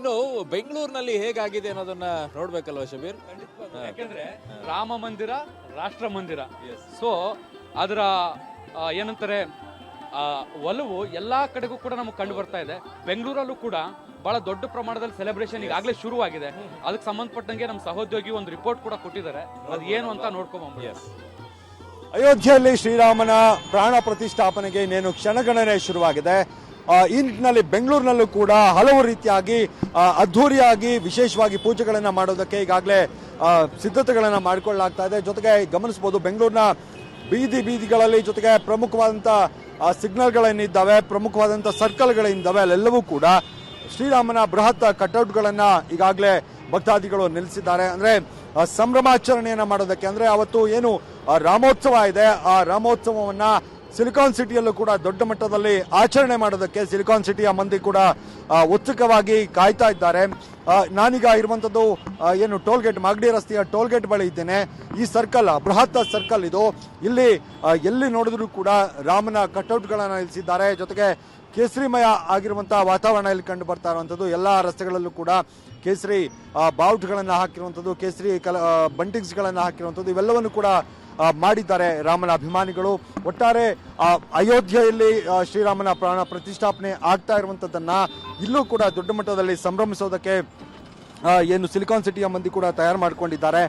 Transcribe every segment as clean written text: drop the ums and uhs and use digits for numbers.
ಇನ್ನು ಬೆಂಗಳೂರಿನಲ್ಲಿ ಹೇಗಾಗಿದೆ ಅನ್ನೋದನ್ನ ನೋಡ್ಬೇಕಲ್ವಾ ಶಬೀರ್? ಯಾಕೆಂದ್ರೆ ರಾಮ ಮಂದಿರ ರಾಷ್ಟ್ರ ಮಂದಿರ, ಸೊ ಅದರ ಏನಂತಾರೆ ಒಲವು ಎಲ್ಲಾ ಕಡೆಗೂ ಕೂಡ ನಮಗೆ ಕಂಡು ಬರ್ತಾ ಇದೆ. ಬೆಂಗಳೂರಲ್ಲೂ ಕೂಡ ಬಹಳ ದೊಡ್ಡ ಪ್ರಮಾಣದಲ್ಲಿ ಸೆಲೆಬ್ರೇಷನ್ ಈಗಾಗಲೇ ಶುರುವಾಗಿದೆ. ಅದಕ್ಕೆ ಸಂಬಂಧಪಟ್ಟಂಗೆ ನಮ್ಮ ಸಹೋದ್ಯೋಗಿ ಒಂದು ರಿಪೋರ್ಟ್ ಕೂಡ ಕೊಟ್ಟಿದ್ದಾರೆ, ಅದು ಏನು ಅಂತ ನೋಡ್ಕೊಂಬ. ಅಯೋಧ್ಯೆಯಲ್ಲಿ ಶ್ರೀರಾಮನ ಪ್ರಾಣ ಪ್ರತಿಷ್ಠಾಪನೆಗೆ ಇನ್ನೇನು ಕ್ಷಣಗಣನೆ ಶುರುವಾಗಿದೆ. ಈ ನಿಟ್ಟಿನಲ್ಲಿ ಬೆಂಗಳೂರಿನಲ್ಲೂ ಕೂಡ ಹಲವು ರೀತಿಯಾಗಿ ಅದ್ಧೂರಿಯಾಗಿ ವಿಶೇಷವಾಗಿ ಪೂಜೆಗಳನ್ನು ಮಾಡೋದಕ್ಕೆ ಈಗಾಗಲೇ ಸಿದ್ಧತೆಗಳನ್ನು ಮಾಡಿಕೊಳ್ಳಲಾಗ್ತಾ ಇದೆ. ಜೊತೆಗೆ ಗಮನಿಸಬಹುದು, ಬೆಂಗಳೂರಿನ ಬೀದಿಗಳಲ್ಲಿ ಜೊತೆಗೆ ಪ್ರಮುಖವಾದಂಥ ಸಿಗ್ನಲ್ಗಳೇನಿದ್ದಾವೆ, ಪ್ರಮುಖವಾದಂಥ ಸರ್ಕಲ್ಗಳೇನಿದ್ದಾವೆ, ಅಲ್ಲೆಲ್ಲವೂ ಕೂಡ ಶ್ರೀರಾಮನ ಬೃಹತ್ ಕಟೌಟ್ಗಳನ್ನು ಈಗಾಗಲೇ ಭಕ್ತಾದಿಗಳು ನಿಲ್ಲಿಸಿದ್ದಾರೆ. ಅಂದರೆ ಸಂಭ್ರಮಾಚರಣೆಯನ್ನು ಮಾಡೋದಕ್ಕೆ, ಅಂದರೆ ಅವತ್ತು ಏನು ರಾಮೋತ್ಸವ ಇದೆ, ಆ ರಾಮೋತ್ಸವವನ್ನು ಸಿಲಿಕಾನ್ ಸಿಟಿಯಲ್ಲೂ ಕೂಡ ದೊಡ್ಡ ಮಟ್ಟದಲ್ಲಿ ಆಚರಣೆ ಮಾಡೋದಕ್ಕೆ ಸಿಲಿಕಾನ್ ಸಿಟಿಯ ಮಂದಿ ಕೂಡ ಉತ್ಸುಕವಾಗಿ ಕಾಯ್ತಾ ಇದ್ದಾರೆ. ನಾನೀಗ ಇರುವಂಥದ್ದು ಏನು ಟೋಲ್ಗೇಟ್, ಮಾಗಡಿ ರಸ್ತೆಯ ಟೋಲ್ಗೇಟ್ ಬಳಿ ಇದ್ದೇನೆ. ಈ ಸರ್ಕಲ್ ಬೃಹತ್ ಸರ್ಕಲ್ ಇದು. ಇಲ್ಲಿ ಎಲ್ಲಿ ನೋಡಿದ್ರು ಕೂಡ ರಾಮನ ಕಟೌಟ್ಗಳನ್ನು ನಿಲ್ಲಿಸಿದ್ದಾರೆ. ಜೊತೆಗೆ ಕೇಸರಿಮಯ ಆಗಿರುವಂತಹ ವಾತಾವರಣ ಇಲ್ಲಿ ಕಂಡು ಬರ್ತಾ ಇರುವಂಥದ್ದು. ಎಲ್ಲ ರಸ್ತೆಗಳಲ್ಲೂ ಕೂಡ ಕೇಸರಿ ಬಾವುಟಗಳನ್ನು ಹಾಕಿರುವಂಥದ್ದು, ಕೇಸರಿ ಬಂಟಿಂಗ್ಸ್ಗಳನ್ನು ಹಾಕಿರುವಂಥದ್ದು, ಇವೆಲ್ಲವನ್ನು ಕೂಡ ಮಾಡಿದ್ದಾರೆ ರಾಮನ ಅಭಿಮಾನಿಗಳು. ಒಟ್ಟಾರೆ ಅಯೋಧ್ಯೆಯಲ್ಲಿ ಶ್ರೀರಾಮನ ಪ್ರಾಣ ಪ್ರತಿಷ್ಠಾಪನೆ ಆಗ್ತಾ ಇರುವಂಥದ್ದನ್ನ ಇಲ್ಲೂ ಕೂಡ ದೊಡ್ಡ ಮಟ್ಟದಲ್ಲಿ ಸಂಭ್ರಮಿಸೋದಕ್ಕೆ ಏನು ಸಿಲಿಕಾನ್ ಸಿಟಿಯ ಮಂದಿ ಕೂಡ ತಯಾರು ಮಾಡಿಕೊಂಡಿದ್ದಾರೆ.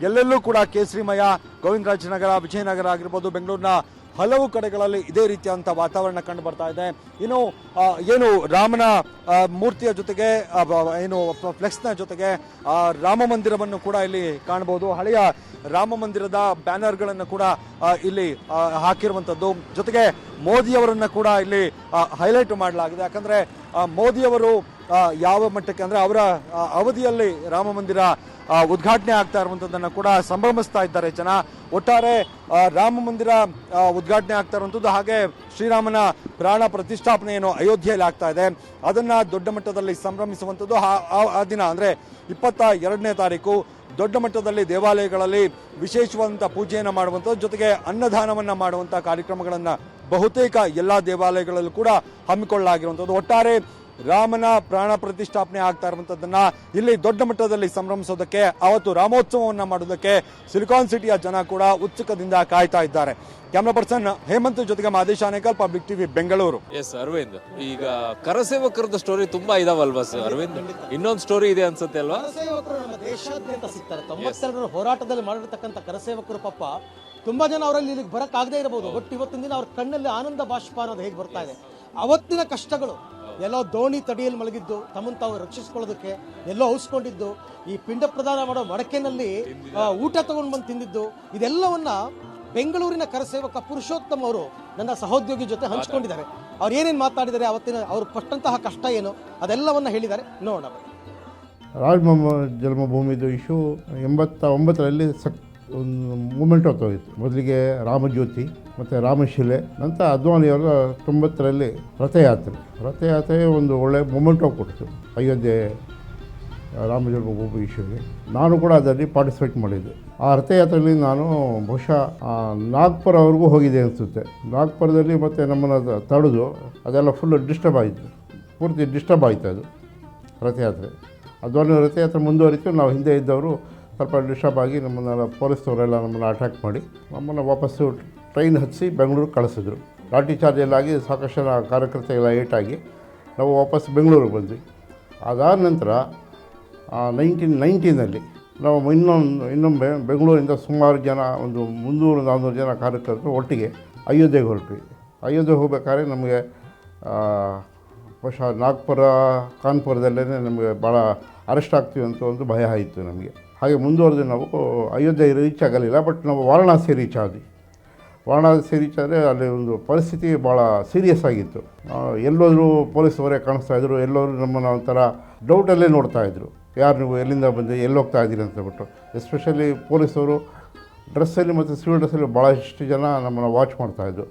ಎಲ್ಲೆಲ್ಲೂ ಕೂಡ ಕೇಸರಿಮಯ, ಗೋವಿಂದರಾಜನಗರ, ವಿಜಯನಗರ ಆಗಿರ್ಬೋದು, ಬೆಂಗಳೂರಿನ ಹಲವು ಕಡೆಗಳಲ್ಲಿ ಇದೇ ರೀತಿಯಾದಂಥ ವಾತಾವರಣ ಕಂಡು ಬರ್ತಾ ಇದೆ. ಇನ್ನು ಏನು ರಾಮನ ಮೂರ್ತಿಯ ಜೊತೆಗೆ ಏನು ಫ್ಲೆಕ್ಸ್ನ ಜೊತೆಗೆ ರಾಮ ಮಂದಿರವನ್ನು ಕೂಡ ಇಲ್ಲಿ ಕಾಣಬಹುದು. ಹಳೆಯ ರಾಮ ಮಂದಿರದ ಬ್ಯಾನರ್ಗಳನ್ನು ಕೂಡ ಇಲ್ಲಿ ಹಾಕಿರುವಂಥದ್ದು. ಜೊತೆಗೆ ಮೋದಿಯವರನ್ನು ಕೂಡ ಇಲ್ಲಿ ಹೈಲೈಟ್ ಮಾಡಲಾಗಿದೆ. ಯಾಕಂದರೆ ಮೋದಿಯವರು ಯಾವ ಮಟ್ಟಕ್ಕೆ ಅಂದರೆ ಅವರ ಅವಧಿಯಲ್ಲಿ ರಾಮ ಮಂದಿರ ಉದ್ಘಾಟನೆ ಆಗ್ತಾ ಇರುವಂಥದ್ದನ್ನು ಕೂಡ ಸಂಭ್ರಮಿಸ್ತಾ ಇದ್ದಾರೆ ಜನ. ಒಟ್ಟಾರೆ ರಾಮ ಮಂದಿರ ಉದ್ಘಾಟನೆ ಆಗ್ತಾ ಇರುವಂಥದ್ದು, ಹಾಗೆ ಶ್ರೀರಾಮನ ಪ್ರಾಣ ಪ್ರತಿಷ್ಠಾಪನೆ ಏನು ಅಯೋಧ್ಯೆಯಲ್ಲಿ ಆಗ್ತಾ ಇದೆ ಅದನ್ನು ದೊಡ್ಡ ಮಟ್ಟದಲ್ಲಿ ಸಂಭ್ರಮಿಸುವಂಥದ್ದು. ಆ ದಿನ ಅಂದರೆ 22ನೇ ತಾರೀಕು ದೊಡ್ಡ ಮಟ್ಟದಲ್ಲಿ ದೇವಾಲಯಗಳಲ್ಲಿ ವಿಶೇಷವಾದಂಥ ಪೂಜೆಯನ್ನು ಮಾಡುವಂಥದ್ದು, ಜೊತೆಗೆ ಅನ್ನದಾನವನ್ನು ಮಾಡುವಂಥ ಕಾರ್ಯಕ್ರಮಗಳನ್ನು ಬಹುತೇಕ ಎಲ್ಲ ದೇವಾಲಯಗಳಲ್ಲೂ ಕೂಡ ಹಮ್ಮಿಕೊಳ್ಳಲಾಗಿರುವಂಥದ್ದು. ಒಟ್ಟಾರೆ ರಾಮನ ಪ್ರಾಣ ಪ್ರತಿಷ್ಠಾಪನೆ ಆಗ್ತಾ ಇರುವಂಥದ್ದನ್ನ ಇಲ್ಲಿ ದೊಡ್ಡ ಮಟ್ಟದಲ್ಲಿ ಸಂಭ್ರಮಿಸೋದಕ್ಕೆ, ಅವತ್ತು ರಾಮೋತ್ಸವವನ್ನು ಮಾಡೋದಕ್ಕೆ ಸಿಲಿಕಾನ್ ಸಿಟಿಯ ಜನ ಕೂಡ ಉತ್ಸುಕದಿಂದ ಕಾಯ್ತಾ ಇದ್ದಾರೆ. ಕ್ಯಾಮ್ರಾ ಪರ್ಸನ್ ಹೇಮಂತ್ ಜೊತೆಗೆ Madesh Anekal, public TV, Bengaluru. S Aravind, ಈಗ ಕರಸೇವಕರದ ಸ್ಟೋರಿ ತುಂಬಾ ಇದಾವಲ್ವಾ ಸರ್ ಅರವಿಂದ್? ಇನ್ನೊಂದು ಸ್ಟೋರಿ ಇದೆ ಅನ್ಸುತ್ತೆ ಅಲ್ವಾ? ಕರಸೇವಕರು ನಮ್ಮ ದೇಶಾದ್ಯಂತ ಸಿಗ್ತಾರೆ. 92ರ ಹೋರಾಟದಲ್ಲಿ ಮಾಡಿರ್ತಕ್ಕಂಥ ಕರಸೇವಕರು ಪಾಪ ತುಂಬಾ ಜನ ಅವರಲ್ಲಿ ಇಲ್ಲಿಗೆ ಬರಕ್ಕಾಗದೇ ಇರಬಹುದು, ಬಟ್ ಇವತ್ತಿನ ದಿನ ಅವ್ರ ಕಣ್ಣಲ್ಲಿ ಆನಂದ ಬಾಷ್ಪ ಅನ್ನೋದು ಹೇಗೆ ಬರ್ತಾ ಇದೆ. ಅವತ್ತಿನ ಕಷ್ಟಗಳು, ಎಲ್ಲೋ ದೋಣಿ ತಡಿಯಲ್ಲಿ ಮಲಗಿದ್ದು, ತಮ್ಮನ್ನು ತಾವು ರಕ್ಷಿಸ್ಕೊಳ್ಳೋದಕ್ಕೆ ಎಲ್ಲೋ ಔಸ್ಕೊಂಡಿದ್ದು, ಈ ಪಿಂಡ ಪ್ರದಾನ ಮಾಡೋ ಮಡಕೆನಲ್ಲಿ ಊಟ ತಗೊಂಡು ಬಂದು ತಿಂದಿದ್ದು, ಇದೆಲ್ಲವನ್ನ ಬೆಂಗಳೂರಿನ ಕರಸೇವಕ ಪುರುಷೋತ್ತಮ್ ಅವರು ನನ್ನ ಸಹೋದ್ಯೋಗಿ ಜೊತೆ ಹಂಚ್ಕೊಂಡಿದ್ದಾರೆ. ಅವ್ರು ಏನೇನು ಮಾತಾಡಿದ್ದಾರೆ, ಅವತ್ತಿನ ಅವ್ರು ಪಟ್ಟಂತಹ ಕಷ್ಟ ಏನು, ಅದೆಲ್ಲವನ್ನ ಹೇಳಿದ್ದಾರೆ. ನೋಡೋಣ. ರಾಮ ಜನ್ಮಭೂಮಿದು ಇಶ್ಯೂ 89ರಲ್ಲಿ ಒಂದು ಮೂಮೆಂಟ್ ಹೊತ್ತೋಗಿತ್ತು. ಮೊದಲಿಗೆ ರಾಮಜ್ಯೋತಿ ಮತ್ತು ರಾಮಶಿಲೆ, ನಂತರ ಅದ್ವಾನಿಯವರ 90ರಲ್ಲಿ ರಥಯಾತ್ರೆ ಒಂದು ಒಳ್ಳೆ ಮೊಮೆಂಟೋ ಕೊಡ್ತು ಅಯೋಧ್ಯೆ ರಾಮ ಜನ್ಮಭೂಮಿ ಇಶ್ಯೂಗೆ. ನಾನು ಕೂಡ ಅದರಲ್ಲಿ ಪಾರ್ಟಿಸಿಪೇಟ್ ಮಾಡಿದ್ದೆ. ಆ ರಥಯಾತ್ರೆಯಲ್ಲಿ ನಾನು ಬಹುಶಃ ನಾಗ್ಪುರವರೆಗೂ ಹೋಗಿದೆ ಅನಿಸುತ್ತೆ. ನಾಗ್ಪುರದಲ್ಲಿ ಮತ್ತು ನಮ್ಮನ್ನು ತಡೆದು ಅದೆಲ್ಲ ಫುಲ್ಲು ಡಿಸ್ಟರ್ಬ್ ಆಯಿತು, ಪೂರ್ತಿ ಡಿಸ್ಟರ್ಬ್ ಆಯಿತು ಅದು ರಥಯಾತ್ರೆ. ಅದ್ವಾನಿ ರಥಯಾತ್ರೆ ಮುಂದುವರಿತು. ನಾವು ಹಿಂದೆ ಇದ್ದವರು ಸ್ವಲ್ಪ ಡಿಸ್ಟರ್ಬ್ ಆಗಿ ನಮ್ಮನ್ನೆಲ್ಲ ಪೊಲೀಸ್ನವರೆಲ್ಲ ನಮ್ಮನ್ನು ಅಟ್ಯಾಕ್ ಮಾಡಿ ನಮ್ಮನ್ನು ವಾಪಸ್ಸು ಟ್ರೈನ್ ಹತ್ತಿಸಿ ಬೆಂಗಳೂರಿಗೆ ಕಳಿಸಿದ್ರು. ಲಾಠಿ ಚಾರ್ಜ್ ಎಲ್ಲ ಆಗಿ ಸಾಕಷ್ಟು ಜನ ಕಾರ್ಯಕರ್ತರೆಲ್ಲ ಏಟಾಗಿ ನಾವು ವಾಪಸ್ ಬೆಂಗಳೂರಿಗೆ ಬಂದ್ವಿ. ಅದಾದ ನಂತರ 1990ನಲ್ಲಿ ನಾವು ಇನ್ನೊಮ್ಮೆ ಬೆಂಗಳೂರಿಂದ ಸುಮಾರು ಜನ, ಒಂದು 300-400 ಜನ ಕಾರ್ಯಕರ್ತರು ಒಟ್ಟಿಗೆ ಅಯೋಧ್ಯೆಗೆ ಹೊರಟ್ವಿ. ಅಯೋಧ್ಯೆಗೆ ಹೋಗ್ಬೇಕಾದ್ರೆ ನಮಗೆ ಬಹುಶಃ ನಾಗ್ಪುರ, ಕಾನ್ಪುರದಲ್ಲೇ ನಮಗೆ ಭಾಳ ಅರೆಸ್ಟ್ ಆಗ್ತೀವಿ ಅಂತ ಒಂದು ಭಯ ಆಯಿತು ನಮಗೆ. ಹಾಗೆ ಮುಂದುವರೆದು ನಾವು ಅಯೋಧ್ಯೆ ರೀಚ್ ಆಗಲಿಲ್ಲ, ಬಟ್ ನಾವು ವಾರಣಾಸಿ ರೀಚ್ ಆದ್ವಿ. ವಾರಣಾಸಿ ರೀಚ್ ಆದರೆ ಅಲ್ಲಿ ಒಂದು ಪರಿಸ್ಥಿತಿ ಭಾಳ ಸೀರಿಯಸ್ ಆಗಿತ್ತು. ಎಲ್ಲೋದರೂ ಪೊಲೀಸವರೇ ಕಾಣಿಸ್ತಾಯಿದ್ರು, ಎಲ್ಲೋದ್ರು ನಮ್ಮನ್ನು ಒಂಥರ ಡೌಟಲ್ಲೇ ನೋಡ್ತಾಯಿದ್ರು, ಯಾರು ನೀವು, ಎಲ್ಲಿಂದ ಬಂದು ಎಲ್ಲಿ ಹೋಗ್ತಾ ಇದ್ದೀರಿ ಅಂತ ಬಿಟ್ಟು. ಎಸ್ಪೆಷಲಿ ಪೊಲೀಸವರು ಡ್ರೆಸ್ಸಲ್ಲಿ ಮತ್ತು ಸಿವಿಲ್ ಡ್ರೆಸ್ಸಲ್ಲಿ ಭಾಳಷ್ಟು ಜನ ನಮ್ಮನ್ನು ವಾಚ್ ಮಾಡ್ತಾಯಿದ್ರು.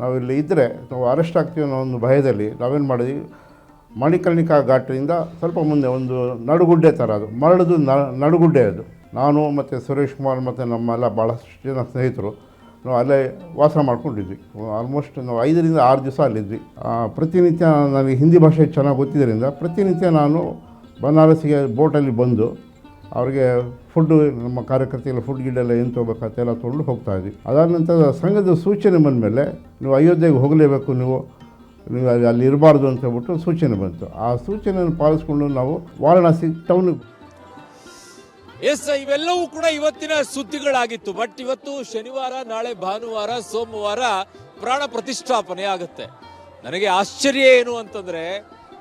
ನಾವು ಇಲ್ಲಿ ಇದ್ದರೆ ನಾವು ಅರೆಸ್ಟ್ ಆಗ್ತೀವಿ ಅನ್ನೋ ಒಂದು ಭಯದಲ್ಲಿ ನಾವೇನು ಮಾಡಿದ್ವಿ, ಮಣಿಕರ್ಣಿಕಾ ಘಾಟಿನಿಂದ ಸ್ವಲ್ಪ ಮುಂದೆ ಒಂದು ನಡುಗುಡ್ಡೆ ಥರ, ಅದು ಮರಳದು ನಡುಗುಡ್ಡೆ ಅದು. ನಾನು ಮತ್ತು ಸುರೇಶ್ ಕುಮಾರ್ ಮತ್ತು ನಮ್ಮೆಲ್ಲ ಭಾಳಷ್ಟು ಜನ ಸ್ನೇಹಿತರು ನಾವು ಅಲ್ಲೇ ವಾಸ ಮಾಡ್ಕೊಂಡಿದ್ವಿ. ಆಲ್ಮೋಸ್ಟ್ ನಾವು 5 ರಿಂದ 6 ದಿವಸ ಅಲ್ಲಿದ್ವಿ. ಪ್ರತಿನಿತ್ಯ ನನಗೆ ಹಿಂದಿ ಭಾಷೆ ಚೆನ್ನಾಗಿ ಗೊತ್ತಿದ್ದರಿಂದ ಪ್ರತಿನಿತ್ಯ ನಾನು ಬನಾರಸಿಗೆ ಬೋಟಲ್ಲಿ ಬಂದು ಅವ್ರಿಗೆ ಫುಡ್ಡು ನಮ್ಮ ಕಾರ್ಯಕರ್ತೆಲ್ಲ ಫುಡ್ ಗಿಡ್ಡೆಲ್ಲ ಏನು ತೊಗೋಬೇಕಂತ ಎಲ್ಲ ತೊಗೊಂಡು ಹೋಗ್ತಾಯಿದ್ವಿ. ಅದಾದ ನಂತರ ಸಂಘದ ಸೂಚನೆ ಬಂದ ಮೇಲೆ ನೀವು ಅಯೋಧ್ಯೆಗೆ ಹೋಗಲೇಬೇಕು, ನೀವು ಅಲ್ಲಿ ಇರಬಾರ್ದು ಅಂತ ಹೇಳ್ಬಿಟ್ಟು ಸೂಚನೆ ಬಂತು. ಆ ಸೂಚನೆಯನ್ನು ಪಾಲಿಸ್ಕೊಂಡು ನಾವು ವಾರಣಾಸಿ ಟೌನಿಗೆ. ಎಸ್, ಇವೆಲ್ಲವೂ ಕೂಡ ಇವತ್ತಿನ ಸುದ್ದಿಗಳಾಗಿತ್ತು. ಬಟ್ ಇವತ್ತು ಶನಿವಾರ, ನಾಳೆ ಭಾನುವಾರ, ಸೋಮವಾರ ಪ್ರಾಣ ಪ್ರತಿಷ್ಠಾಪನೆ ಆಗುತ್ತೆ. ನನಗೆ ಆಶ್ಚರ್ಯ ಏನು ಅಂತಂದ್ರೆ,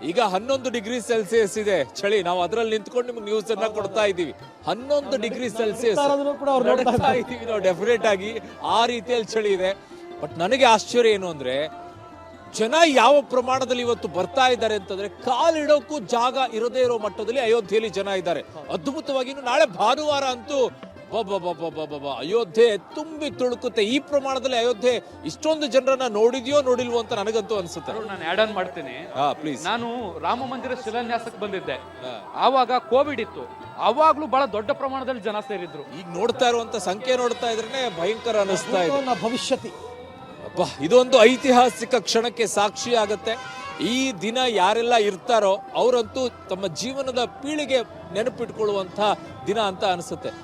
ಈಗ 11 ಡಿಗ್ರಿ ಸೆಲ್ಸಿಯಸ್ ಇದೆ ಚಳಿ. ನಾವು ಅದರಲ್ಲಿ ನಿಂತ್ಕೊಂಡು ನಿಮ್ಗೆ ನ್ಯೂಸ್ ಅನ್ನ ಕೊಡ್ತಾ ಇದ್ದೀವಿ. 11 ಡಿಗ್ರಿ ಸೆಲ್ಸಿಯಸ್ ಇದ್ದೀವಿ ನಾವು ಡೆಫಿನೆಟ್ ಆಗಿ. ಆ ರೀತಿಯಲ್ಲಿ ಚಳಿ ಇದೆ. ಬಟ್ ನನಗೆ ಆಶ್ಚರ್ಯ ಏನು ಅಂದ್ರೆ, ಜನ ಯಾವ ಪ್ರಮಾಣದಲ್ಲಿ ಇವತ್ತು ಬರ್ತಾ ಇದ್ದಾರೆ ಅಂತಂದ್ರೆ, ಕಾಲಿಡೋಕ್ಕೂ ಜಾಗ ಇರದೇ ಇರೋ ಮಟ್ಟದಲ್ಲಿ ಅಯೋಧ್ಯೆಯಲ್ಲಿ ಜನ ಇದ್ದಾರೆ. ಅದ್ಭುತವಾಗಿ ನಾಳೆ ಭಾನುವಾರ ಅಂತೂ ಅಯೋಧ್ಯೆ ತುಂಬಿ ತುಳುಕುತ್ತೆ. ಈ ಪ್ರಮಾಣದಲ್ಲಿ ಅಯೋಧ್ಯೆ ಇಷ್ಟೊಂದು ಜನರನ್ನ ನೋಡಿದ್ಯೋ ನೋಡಿಲ್ವೋ ಅಂತ ನನಗಂತೂ ಅನ್ಸುತ್ತೆ. ನಾನು ಆಡ್ ಆನ್ ಮಾಡ್ತೀನಿ ಪ್ಲೀಸ್. ನಾನು ರಾಮ ಮಂದಿರ ಶಿಲಾನ್ಯಾಸಕ್ಕೆ ಬಂದಿದ್ದೆ. ಆವಾಗ ಕೋವಿಡ್ ಇತ್ತು. ಅವಾಗ್ಲೂ ಬಹಳ ದೊಡ್ಡ ಪ್ರಮಾಣದಲ್ಲಿ ಜನ ಸೇರಿದ್ರು. ಈಗ ನೋಡ್ತಾ ಇರುವಂತ ಸಂಖ್ಯೆ ನೋಡ್ತಾ ಇದ್ರೆ ಭಯಂಕರ ಅನಿಸ್ತಾ ಇದೆ. ಭವಿಷ್ಯತಿ ಇದೊಂದು ಐತಿಹಾಸಿಕ ಕ್ಷಣಕ್ಕೆ ಸಾಕ್ಷಿ ಆಗತ್ತೆ. ಈ ದಿನ ಯಾರೆಲ್ಲ ಇರ್ತಾರೋ ಅವರಂತೂ ತಮ್ಮ ಜೀವನದ ಪೀಳಿಗೆ ನೆನಪಿಟ್ಕೊಳ್ಳುವಂತ ದಿನ ಅಂತ ಅನಿಸುತ್ತೆ.